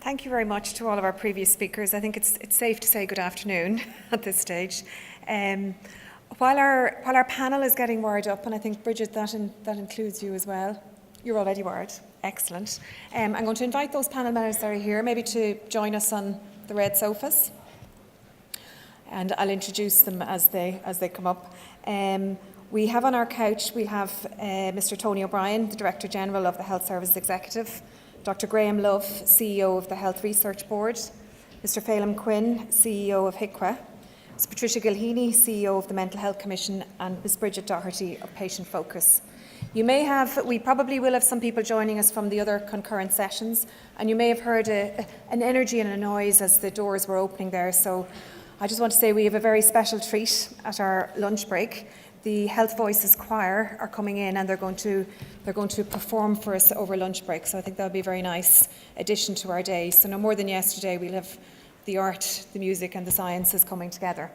Thank you very much to all of our previous speakers. I think it's safe to say good afternoon at this stage. While our panel is getting wired up, and I think, Bridget, that includes you as well. You're already wired. Excellent. I'm going to invite those panel members that are here maybe to join us on the red sofas. And I'll introduce them as they come up. We have on our couch, we have Mr. Tony O'Brien, the Director General of the Health Services Executive, Dr. Graham Love, CEO of the Health Research Board, Mr. Phelim Quinn, CEO of HICWA, Ms. Patricia Gilheany, CEO of the Mental Health Commission, and Ms. Bridget Doherty of Patient Focus. We probably will have some people joining us from the other concurrent sessions, and you may have heard an energy and a noise as the doors were opening there. So I just want to say we have a very special treat at our lunch break. The Health Voices Choir are coming in, and they're going to perform for us over lunch break. So I think that'll be a very nice addition to our day. So no more than yesterday, we'll have the art, the music, and the sciences coming together.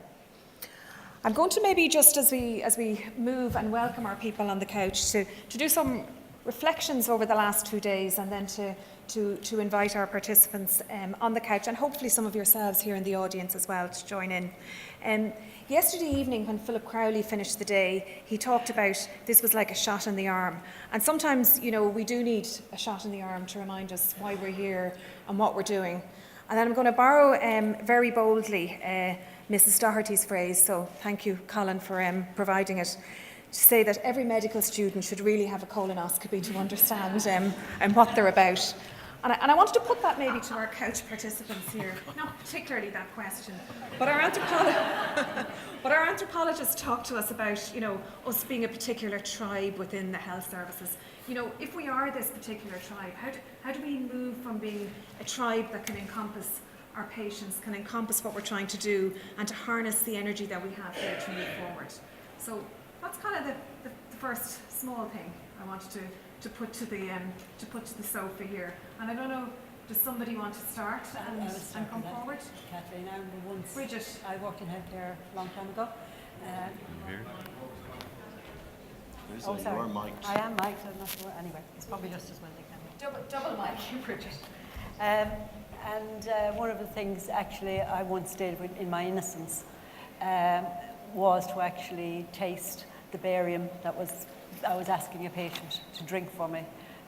I'm going to maybe just as we move and welcome our people on the couch to do some reflections over the last 2 days, and then to invite our participants on the couch, and hopefully some of yourselves here in the audience as well to join in. Yesterday evening, when Philip Crowley finished the day, he talked about this was like a shot in the arm. And sometimes, we do need a shot in the arm to remind us why we're here and what we're doing. And then I'm going to borrow very boldly Mrs. Doherty's phrase, so thank you, Colin, for providing it, to say that every medical student should really have a colonoscopy to understand and what they're about. And I wanted to put that maybe to our couch participants here, not particularly that question, but our anthropologists talked to us about, us being a particular tribe within the health services. If we are this particular tribe, how do we move from being a tribe that can encompass our patients, can encompass what we're trying to do, and to harness the energy that we have here to move forward? So that's kind of the first small thing I wanted to put to the sofa here. And I don't know, does somebody want to start and come forward? Kathleen, I remember once. Bridget. I worked in healthcare a long time ago. Sorry. You are mic'd. I am mic'd, I'm not sure. Anyway, it's probably just as well they can be. Double mic, Bridget. And one of the things actually I once did in my innocence was to actually taste the barium that I was asking a patient to drink for me,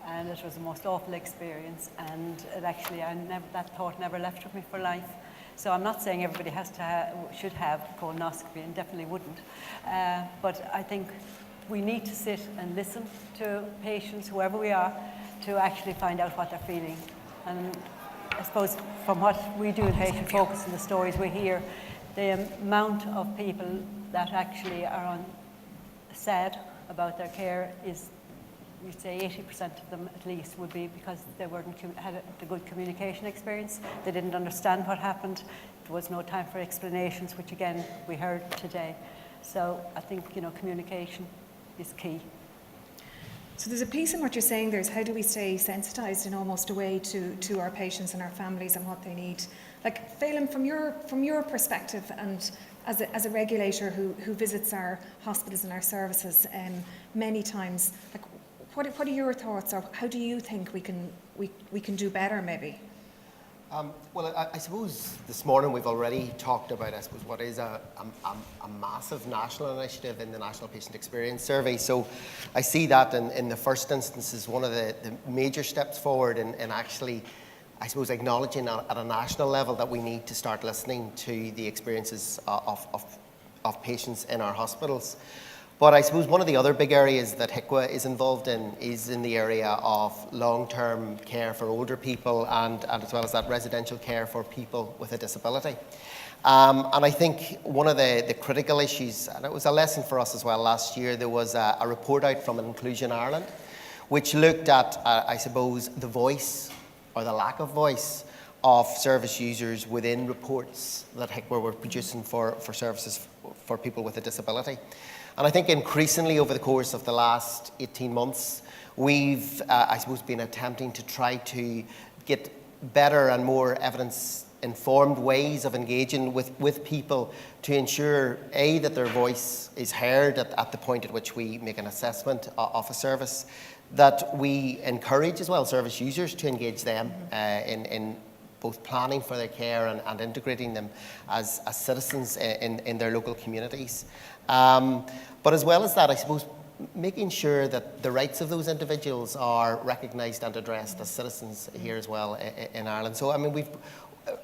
and it was the most awful experience, and it actually that thought never left with me for life. So I'm not saying everybody should have colonoscopy, and definitely wouldn't, but I think we need to sit and listen to patients, whoever we are, to actually find out what they're feeling. And I suppose from what we do in Patient Focus and the stories we hear, the amount of people that actually are sad about their care is, you'd say 80% of them at least would be because they had a good communication experience. They didn't understand what happened. There was no time for explanations, which again we heard today. So I think communication is key. So there's a piece in what you're saying there is how do we stay sensitised in almost a way to our patients and our families and what they need. Like, Phelim, from your perspective, and as a regulator who visits our hospitals and our services many times, like, what are your thoughts, or how do you think we can do better maybe? Well, I suppose this morning we've already talked about, what is a massive national initiative in the National Patient Experience Survey. So I see that in the first instance as one of the major steps forward in actually, I suppose, acknowledging at a national level that we need to start listening to the experiences of patients in our hospitals. But I suppose one of the other big areas that HICWA is involved in is in the area of long-term care for older people, and as well as that residential care for people with a disability. And I think one of the critical issues, and it was a lesson for us as well last year, there was a report out from Inclusion Ireland, which looked at, I suppose, the voice or the lack of voice of service users within reports that HICWA were producing for services for people with a disability. And I think increasingly over the course of the last 18 months, we've, I suppose, been attempting to try to get better and more evidence-informed ways of engaging with people to ensure, A, that their voice is heard at the point at which we make an assessment of a service, that we encourage as well service users to engage them in both planning for their care and integrating them as citizens in their local communities. But as well as that, I suppose, making sure that the rights of those individuals are recognised and addressed as citizens here as well in Ireland. So, I mean,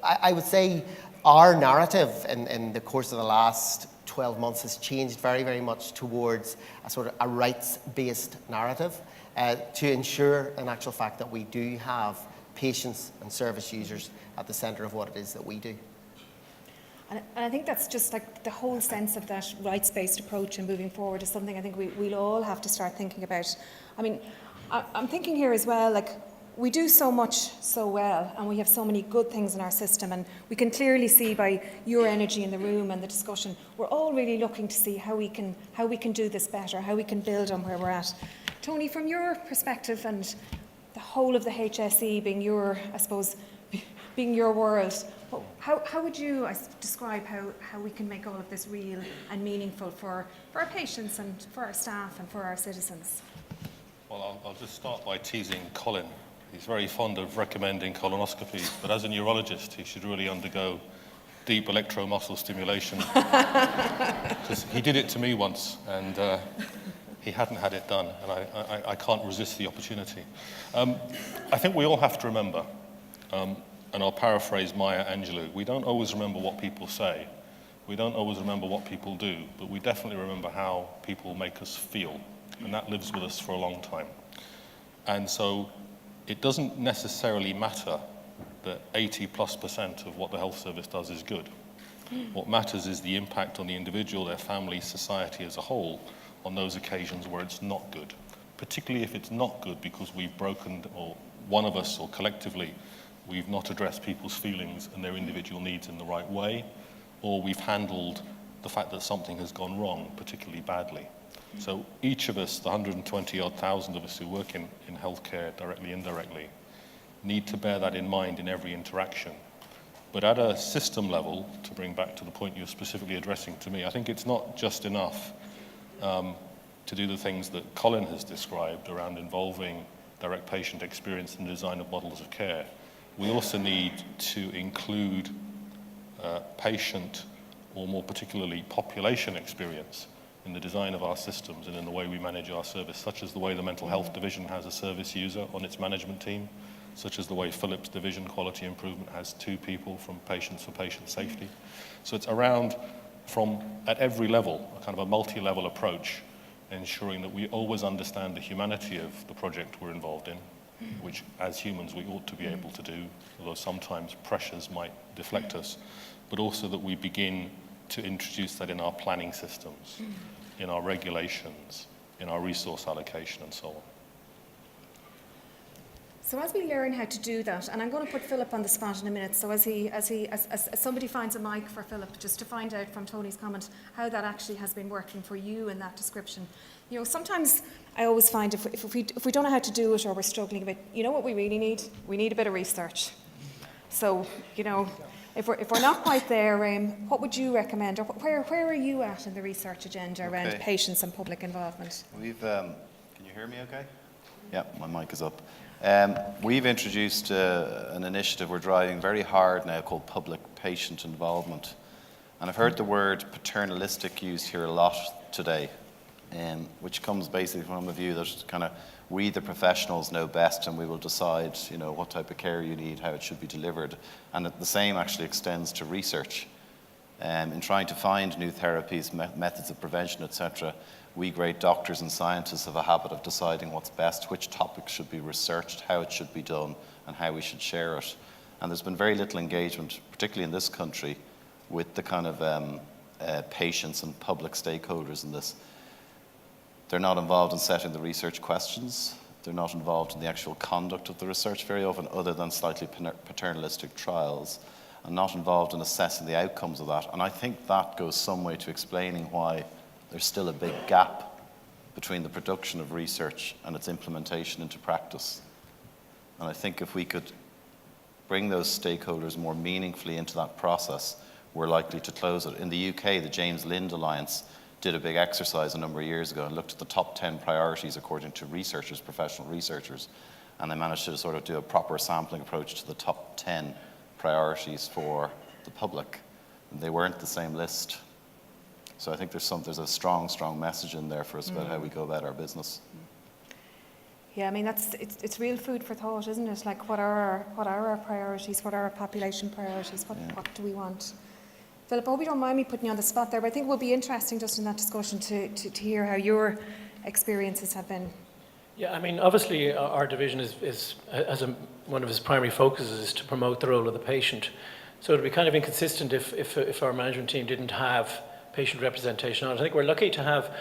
I would say our narrative in the course of the last 12 months has changed very, very much towards a sort of a rights-based narrative to ensure, in actual fact, that we do have patients and service users at the centre of what it is that we do. And I think that's just like the whole sense of that rights-based approach and moving forward is something I think we'll all have to start thinking about. I mean, I'm thinking here as well, like, we do so much so well, and we have so many good things in our system, and we can clearly see by your energy in the room and the discussion, we're all really looking to see how we can do this better, how we can build on where we're at. Tony, from your perspective and the whole of the HSE being your, I suppose, being your world, how would you describe how we can make all of this real and meaningful for our patients and for our staff and for our citizens? Well, I'll just start by teasing Colin. He's very fond of recommending colonoscopies, but as a neurologist, he should really undergo deep electromuscle stimulation. He did it to me once, and he hadn't had it done, and I can't resist the opportunity. I think we all have to remember, and I'll paraphrase Maya Angelou, we don't always remember what people say, we don't always remember what people do, but we definitely remember how people make us feel, and that lives with us for a long time. And so it doesn't necessarily matter that 80+% of what the health service does is good. What matters is the impact on the individual, their family, society as a whole on those occasions where it's not good, particularly if it's not good because we've broken, or one of us or collectively, we've not addressed people's feelings and their individual needs in the right way, or we've handled the fact that something has gone wrong particularly badly. So each of us, the 120-odd thousand of us who work in healthcare, directly, indirectly, need to bear that in mind in every interaction. But at a system level, to bring back to the point you're specifically addressing to me, I think it's not just enough to do the things that Colin has described around involving direct patient experience and design of models of care. We also need to include patient, or more particularly population experience in the design of our systems and in the way we manage our service, such as the way the mental health division has a service user on its management team, such as the way Philip's division, quality improvement, has 2 people from patients for patient safety. So it's around, from at every level, a kind of a multi-level approach, ensuring that we always understand the humanity of the project we're involved in, which as humans we ought to be able to do, although sometimes pressures might deflect us, but also that we begin to introduce that in our planning systems, in our regulations, in our resource allocation, and so on. So as we learn how to do that, and I'm going to put Philip on the spot in a minute, so as somebody finds a mic for Philip, just to find out from Tony's comment how that actually has been working for you in that description. You know, sometimes I always find if we don't know how to do it or we're struggling a bit, you know what we really need? We need a bit of research. So, you know, if we're not quite there, what would you recommend, or where are you at in the research agenda around patients and public involvement? We've, can you hear me okay? Yeah, my mic is up. We've introduced an initiative we're driving very hard now called public-patient involvement. And I've heard the word paternalistic used here a lot today, which comes basically from a view that kind of we, the professionals, know best, and we will decide, you know, what type of care you need, how it should be delivered. And the same actually extends to research. In trying to find new therapies, methods of prevention, etc., we great doctors and scientists have a habit of deciding what's best, which topics should be researched, how it should be done, and how we should share it. And there's been very little engagement, particularly in this country, with the kind of patients and public stakeholders in this. They're not involved in setting the research questions. They're not involved in the actual conduct of the research very often, other than slightly paternalistic trials, and not involved in assessing the outcomes of that. And I think that goes some way to explaining why there's still a big gap between the production of research and its implementation into practice. And I think if we could bring those stakeholders more meaningfully into that process, we're likely to close it. In the UK, the James Lind Alliance did a big exercise a number of years ago and looked at the top 10 priorities according to researchers, professional researchers, and they managed to sort of do a proper sampling approach to the top 10 priorities for the public. And they weren't the same list. So I think there's a strong message in there for us about how we go about our business. Yeah, I mean, it's real food for thought, isn't it? Like, what are our priorities? What are our population priorities? What do we want? Philip, I hope you don't mind me putting you on the spot there, but I think it would be interesting just in that discussion to hear how your experiences have been. Yeah, I mean, obviously our division one of its primary focuses is to promote the role of the patient. So it would be kind of inconsistent if our management team didn't have patient representation on it. I think we're lucky to have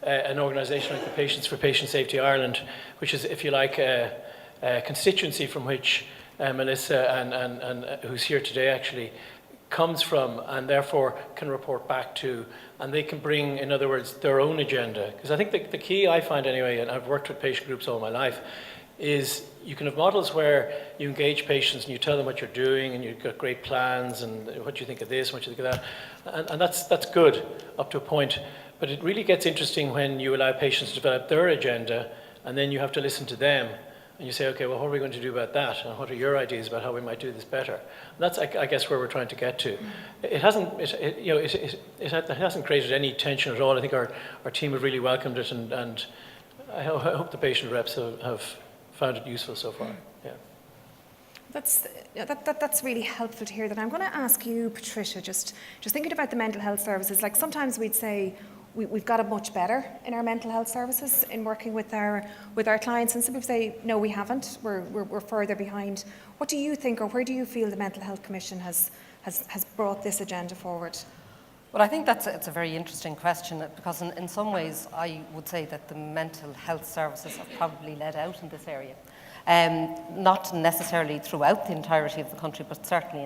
an organisation like the Patients for Patient Safety Ireland, which is, if you like, a constituency from which Melissa and who's here today actually comes from, and therefore can report back to, and they can bring, in other words, their own agenda. Because I think the key I find anyway, and I've worked with patient groups all my life, is you can have models where you engage patients and you tell them what you're doing and you've got great plans and what you think of this, what you think of that, and that's good up to a point. But it really gets interesting when you allow patients to develop their agenda and then you have to listen to them and you say, okay, well, what are we going to do about that? And what are your ideas about how we might do this better? And that's, I guess, where we're trying to get to. It hasn't created any tension at all. I think our team have really welcomed it, and I hope the patient reps have found it useful so far. Yeah. That's really helpful to hear. That I'm going to ask you, Patricia, just thinking about the mental health services. Like, sometimes we'd say we've got it much better in our mental health services in working with our clients, and some people say no, we haven't. We're further behind. What do you think, or where do you feel the Mental Health Commission has brought this agenda forward? Well, I think it's a very interesting question, because in some ways I would say that the mental health services have probably led out in this area. Not necessarily throughout the entirety of the country, but certainly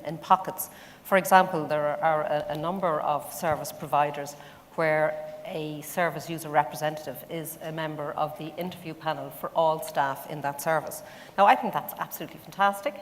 in pockets. For example, there are a number of service providers where a service user representative is a member of the interview panel for all staff in that service. Now, I think that's absolutely fantastic.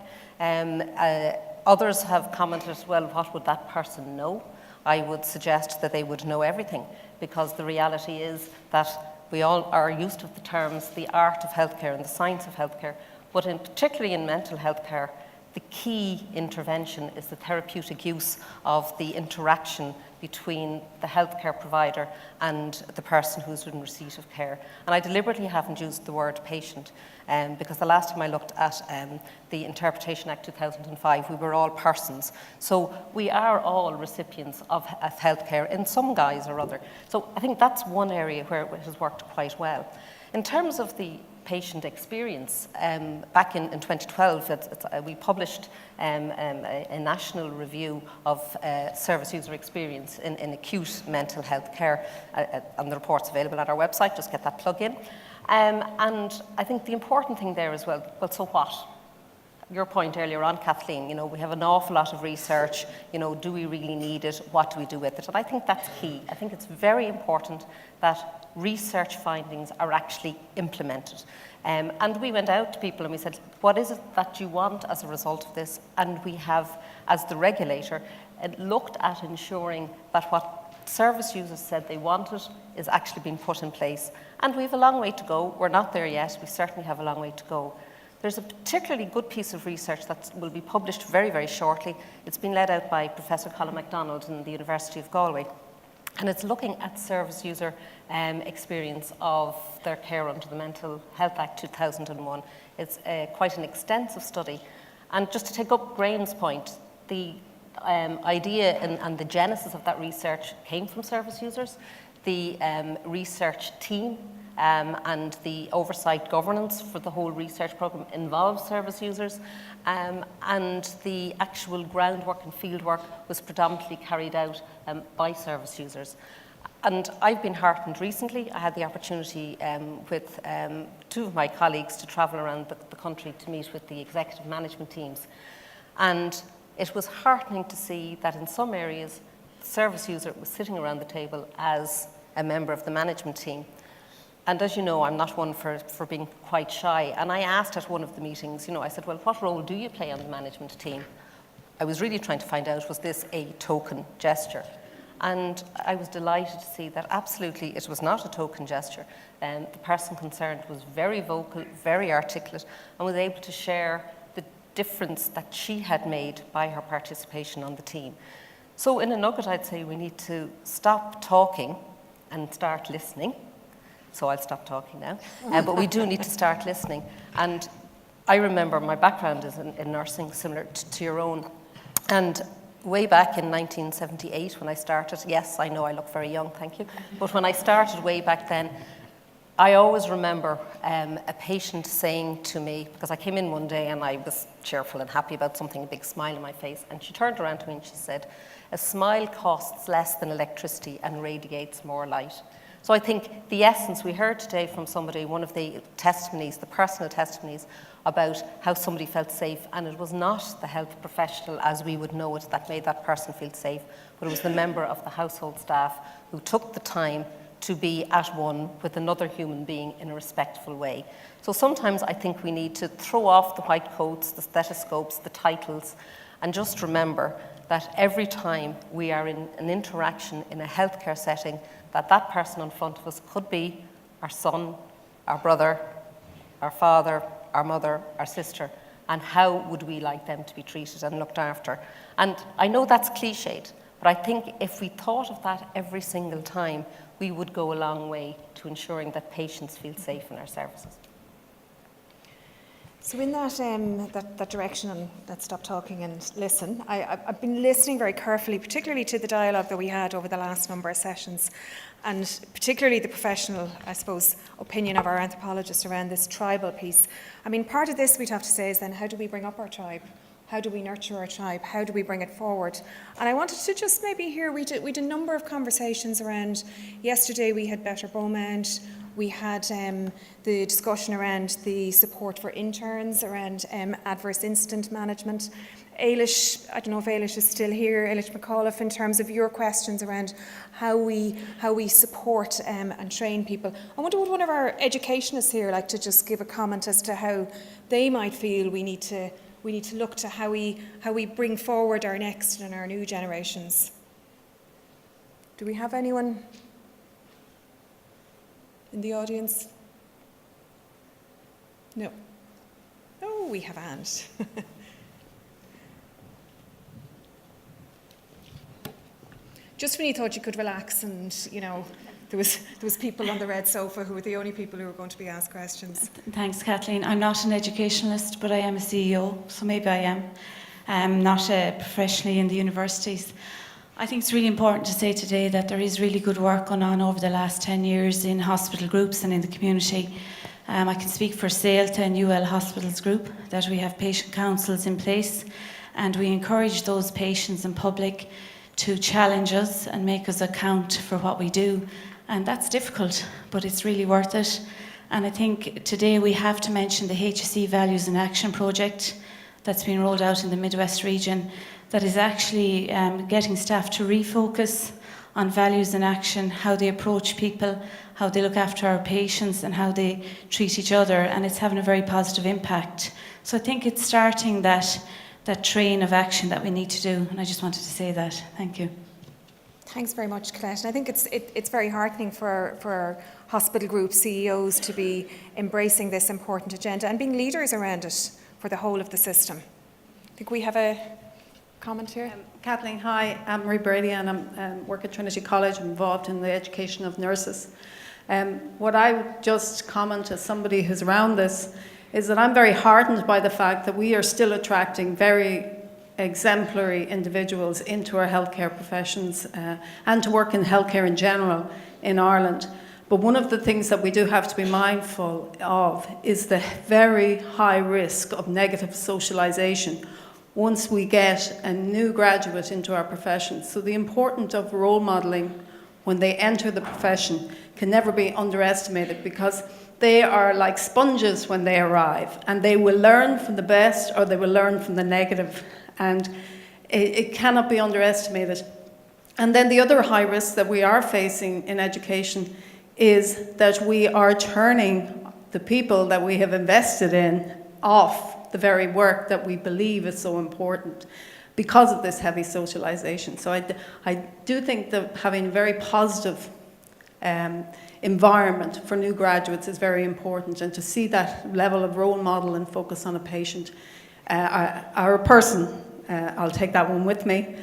Others have commented, well, what would that person know? I would suggest that they would know everything, because the reality is that we all are used to the terms the art of healthcare and the science of healthcare, but particularly in mental health care, the key intervention is the therapeutic use of the interaction between the healthcare provider and the person who's in receipt of care. And I deliberately haven't used the word patient, because the last time I looked at the Interpretation Act 2005, we were all persons. So we are all recipients of healthcare in some guise or other. So I think that's one area where it has worked quite well. In terms of the patient experience, back in 2012, we published a national review of service user experience in acute mental health care, and the report's available at our website. Just get that plug in. And I think the important thing there as well, so what? Your point earlier on, Kathleen, we have an awful lot of research, do we really need it? What do we do with it? And I think that's key. I think it's very important that research findings are actually implemented. And we went out to people and we said, what is it that you want as a result of this? And we have, as the regulator, looked at ensuring that what service users said they wanted is actually being put in place. And we have a long way to go. We're not there yet. We certainly have a long way to go. There's a particularly good piece of research that will be published very, very shortly. It's been led out by Professor Colin MacDonald in the University of Galway. And it's looking at service user experience of their care under the Mental Health Act 2001. It's quite an extensive study. And just to take up Graham's point, the idea and the genesis of that research came from service users. The research team and the oversight governance for the whole research programme involves service users, and the actual groundwork and fieldwork was predominantly carried out by service users. And I've been heartened recently. I had the opportunity with two of my colleagues to travel around the country to meet with the executive management teams. And it was heartening to see that in some areas, the service user was sitting around the table as a member of the management team. And as you know, I'm not one for being quite shy. And I asked at one of the meetings, I said, well, what role do you play on the management team? I was really trying to find out, was this a token gesture? And I was delighted to see that absolutely it was not a token gesture. The person concerned was very vocal, very articulate, and was able to share difference that she had made by her participation on the team. So in a nugget, I'd say we need to stop talking and start listening. So I'll stop talking now. But we do need to start listening. And I remember my background is in nursing, similar to your own. And way back in 1978 when I started, yes, I know I look very young, thank you. But when I started way back then, I always remember a patient saying to me, because I came in one day and I was cheerful and happy about something, a big smile on my face, and she turned around to me and she said, "A smile costs less than electricity and radiates more light." So I think the essence we heard today from somebody, one of the testimonies, the personal testimonies about how somebody felt safe, and it was not the health professional as we would know it that made that person feel safe, but it was the member of the household staff who took the time to be at one with another human being in a respectful way. So sometimes I think we need to throw off the white coats, the stethoscopes, the titles, and just remember that every time we are in an interaction in a healthcare setting, that person in front of us could be our son, our brother, our father, our mother, our sister, and how would we like them to be treated and looked after. And I know that's cliched, but I think if we thought of that every single time, we would go a long way to ensuring that patients feel safe in our services. So in that direction, and let's stop talking and listen, I've been listening very carefully, particularly to the dialogue that we had over the last number of sessions, and particularly the professional, I suppose, opinion of our anthropologist around this tribal piece. I mean, part of this we'd have to say is then, how do we bring up our tribe? How do we nurture our tribe? How do we bring it forward? And I wanted to just maybe hear, we did a number of conversations around, yesterday we had Better Beaumont, we had the discussion around the support for interns, around adverse incident management. Ailish, I don't know if Ailish is still here, Ailish McAuliffe, in terms of your questions around how we support and train people. I wonder would one of our educationists here like to just give a comment as to how they might feel we need to look to how we bring forward our next and our new generations. Do we have anyone in the audience? No. Oh, we have a hand. Just when you thought you could relax and, there was people on the red sofa who were the only people who were going to be asked questions. Thanks, Kathleen. I'm not an educationalist, but I am a CEO, so maybe I am. I'm not professionally in the universities. I think it's really important to say today that there is really good work going on over the last 10 years in hospital groups and in the community. I can speak for SAILTA and UL Hospitals Group that we have patient councils in place, and we encourage those patients and public to challenge us and make us account for what we do. And that's difficult, but it's really worth it. And I think today we have to mention the HSE Values in Action project that's been rolled out in the Midwest region that is actually getting staff to refocus on values in action, how they approach people, how they look after our patients and how they treat each other, and it's having a very positive impact. So I think it's starting that train of action that we need to do, and I just wanted to say that. Thank you. Thanks very much, Colette. And I think it's very heartening for hospital group CEOs to be embracing this important agenda and being leaders around it for the whole of the system. I think we have a comment here. Kathleen, hi, I'm Marie Brady and I work at Trinity College. I'm involved in the education of nurses. What I would just comment as somebody who's around this is that I'm very heartened by the fact that we are still attracting very exemplary individuals into our healthcare professions and to work in healthcare in general in Ireland. But one of the things that we do have to be mindful of is the very high risk of negative socialisation once we get a new graduate into our profession. So the importance of role modelling when they enter the profession can never be underestimated, because they are like sponges when they arrive, and they will learn from the best or they will learn from the negative, and it cannot be underestimated. And then the other high risk that we are facing in education is that we are turning the people that we have invested in off the very work that we believe is so important because of this heavy socialisation. So I do think that having a very positive environment for new graduates is very important, and to see that level of role model and focus on a patient or a person, I'll take that one with me,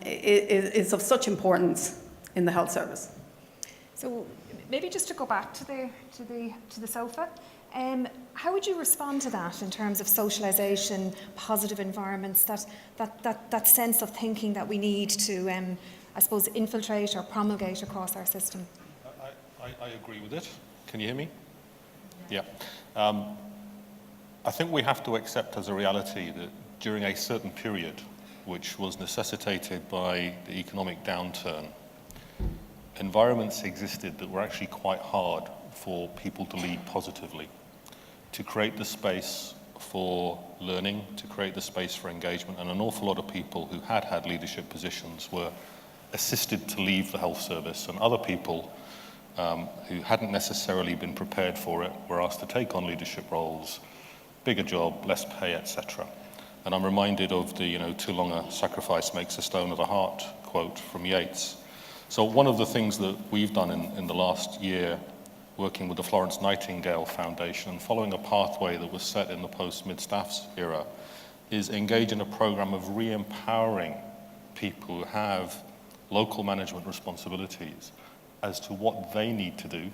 is of such importance in the health service. So maybe just to go back to the sofa, how would you respond to that in terms of socialisation, positive environments, that sense of thinking that we need to, I suppose, infiltrate or promulgate across our system? I agree with it. Can you hear me? Yeah. I think we have to accept as a reality that during a certain period, which was necessitated by the economic downturn, environments existed that were actually quite hard for people to lead positively, to create the space for learning, to create the space for engagement, and an awful lot of people who had leadership positions were assisted to leave the health service, and other people who hadn't necessarily been prepared for it were asked to take on leadership roles, bigger job, less pay, etc. And I'm reminded of the, too long a sacrifice makes a stone of the heart quote from Yeats. So one of the things that we've done in the last year, working with the Florence Nightingale Foundation and following a pathway that was set in the post-mid-staffs era, is engage in a program of re-empowering people who have local management responsibilities as to what they need to do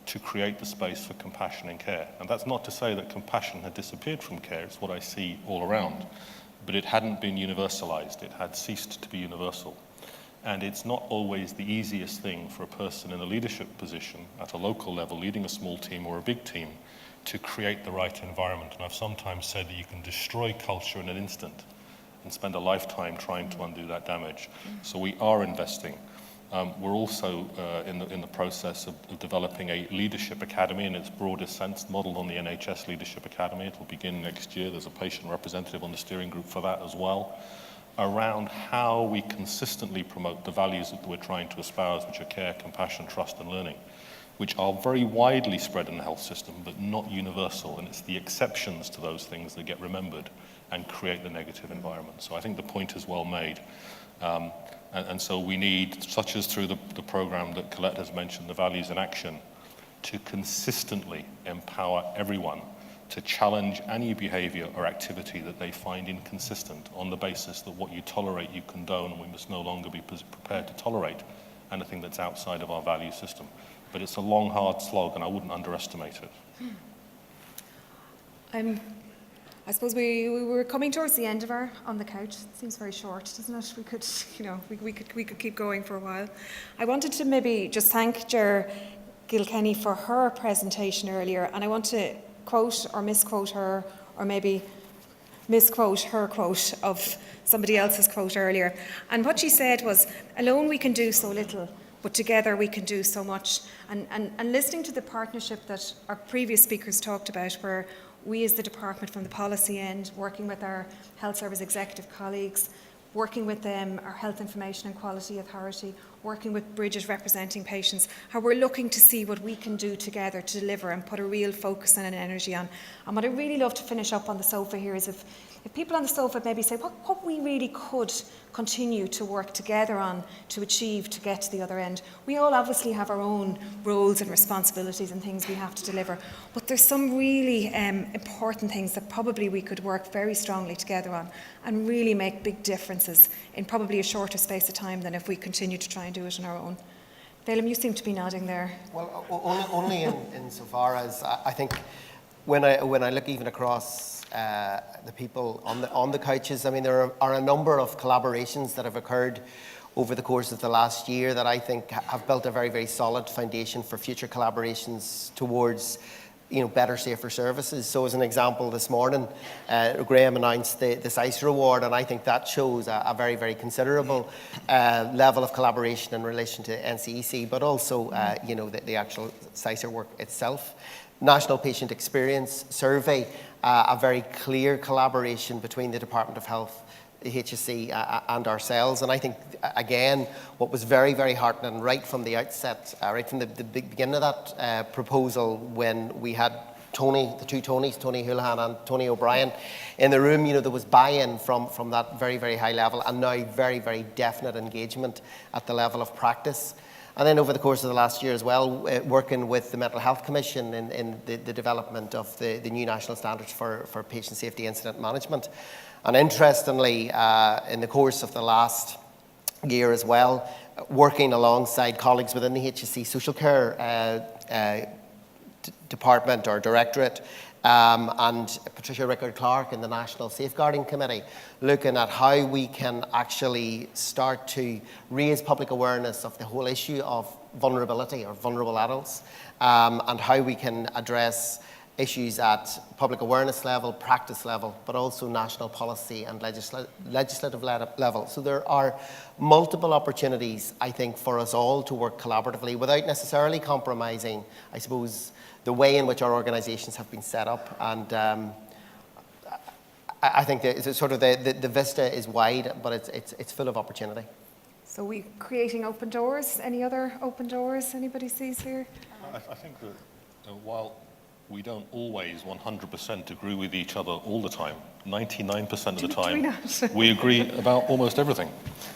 to create the space for compassion and care. And that's not to say that compassion had disappeared from care, it's what I see all around, but it hadn't been universalized, it had ceased to be universal. And it's not always the easiest thing for a person in a leadership position at a local level, leading a small team or a big team, to create the right environment. And I've sometimes said that you can destroy culture in an instant and spend a lifetime trying to undo that damage. So we are investing. We're also in the process of developing a leadership academy in its broadest sense, modeled on the NHS Leadership Academy. It will begin next year. There's a patient representative on the steering group for that as well, around how we consistently promote the values that we're trying to espouse, which are care, compassion, trust, and learning, which are very widely spread in the health system, but not universal. And it's the exceptions to those things that get remembered and create the negative environment. So I think the point is well made. And so we need, such as through the program that Colette has mentioned, the Values in Action, to consistently empower everyone to challenge any behavior or activity that they find inconsistent on the basis that what you tolerate, you condone, and we must no longer be prepared to tolerate anything that's outside of our value system. But it's a long, hard slog, and I wouldn't underestimate it. I suppose we were coming towards the end of our On the Couch. It seems very short, doesn't it? We could, we could keep going for a while. I wanted to maybe just thank Ger Gilkenny for her presentation earlier, and I want to quote or misquote her, or maybe misquote her quote of somebody else's quote earlier. And what she said was, alone we can do so little, but together we can do so much. And listening to the partnership that our previous speakers talked about, where we as the department from the policy end, working with our health service executive colleagues, working with our Health Information and Quality Authority, working with Bridget representing patients, how we're looking to see what we can do together to deliver and put a real focus and an energy on. And what I really love to finish up on the sofa here is if people on the sofa maybe say what we really could continue to work together on to achieve to get to the other end. We all obviously have our own roles and responsibilities and things we have to deliver, but there's some really important things that probably we could work very strongly together on and really make big differences in probably a shorter space of time than if we continue to try and do it on our own. Balaam, you seem to be nodding there. Well, only insofar as I think when I look even across the people on the couches, I mean, there are a number of collaborations that have occurred over the course of the last year that I think have built a very, very solid foundation for future collaborations towards better, safer services. So as an example, this morning, Graham announced the CISR award, and I think that shows a very, very considerable level of collaboration in relation to NCEC, but also, the actual CISR work itself. National Patient Experience Survey, a very clear collaboration between the Department of Health, the HSE and ourselves. And I think, again, what was very, very heartening right from the outset, right from the beginning of that proposal, when we had the two Tonys, Tony Houlihan and Tony O'Brien, in the room, there was buy-in from that very, very high level, and now very, very definite engagement at the level of practice. And then over the course of the last year as well, working with the Mental Health Commission in the development of the new national standards for patient safety incident management. And interestingly, in the course of the last year as well, working alongside colleagues within the HSC Social Care Department or Directorate, and Patricia Rickard-Clark in the National Safeguarding Committee, looking at how we can actually start to raise public awareness of the whole issue of vulnerability or vulnerable adults, and how we can address issues at public awareness level, practice level, but also national policy and legislative level. So there are multiple opportunities, I think, for us all to work collaboratively without necessarily compromising, I suppose, the way in which our organisations have been set up. And I think that sort of the vista is wide, but it's full of opportunity. So we creating open doors. Any other open doors anybody sees here? I think that while we don't always 100% agree with each other all the time, 99% of the time, we agree about almost everything.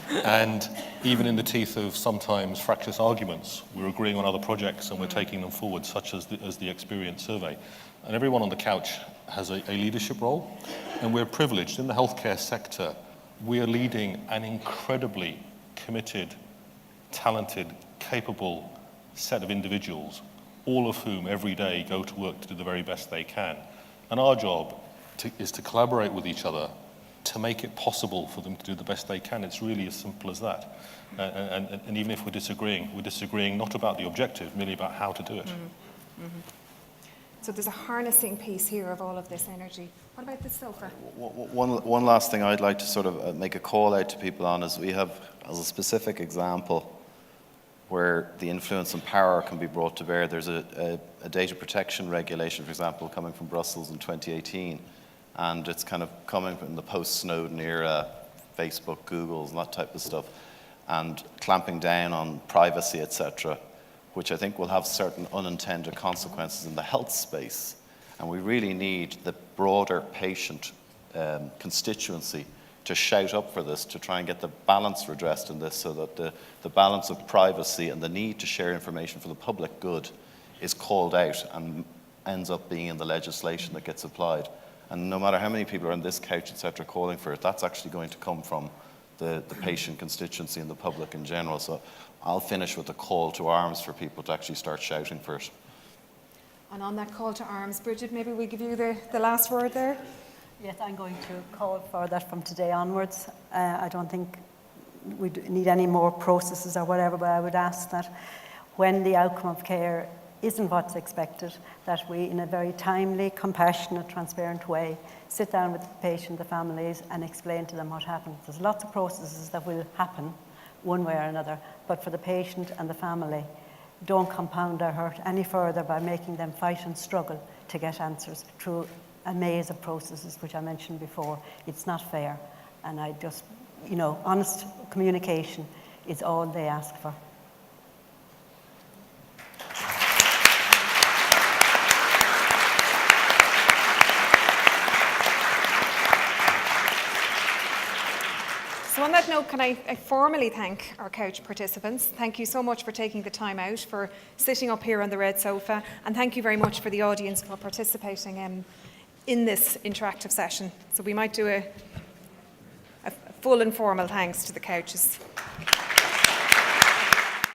And even in the teeth of sometimes fractious arguments, we're agreeing on other projects and we're taking them forward, such as the experience survey. And everyone on the couch has a leadership role, and we're privileged. In the healthcare sector, we are leading an incredibly committed, talented, capable set of individuals, all of whom every day go to work to do the very best they can. And our job is to collaborate with each other to make it possible for them to do the best they can. It's really as simple as that. And even if we're disagreeing not about the objective, merely about how to do it. Mm-hmm. Mm-hmm. So there's a harnessing piece here of all of this energy. What about the sofa? One last thing I'd like to sort of make a call out to people on is we have, as a specific example, where the influence and power can be brought to bear. There's a data protection regulation, for example, coming from Brussels in 2018, and it's kind of coming from the post-Snowden era, Facebook, Google's, and that type of stuff, and clamping down on privacy, etc., which I think will have certain unintended consequences in the health space. And we really need the broader patient constituency to shout up for this, to try and get the balance redressed in this, so that the balance of privacy and the need to share information for the public good is called out and ends up being in the legislation that gets applied. And no matter how many people are on this couch, etc., calling for it, that's actually going to come from the patient constituency and the public in general. So I'll finish with a call to arms for people to actually start shouting for it. And on that call to arms, Bridget, maybe we give you the last word there. Yes, I'm going to call for that from today onwards. I don't think we need any more processes or whatever, but I would ask that when the outcome of care isn't what's expected, that we, in a very timely, compassionate, transparent way, sit down with the patient, the families, and explain to them what happened. There's lots of processes that will happen one way or another, but for the patient and the family, don't compound their hurt any further by making them fight and struggle to get answers through a maze of processes, which I mentioned before. It's not fair. And I just, honest communication is all they ask for. So on that note, can I formally thank our couch participants. Thank you so much for taking the time out, for sitting up here on the red sofa, and thank you very much for the audience for participating in this interactive session. So we might do a full informal thanks to the couches.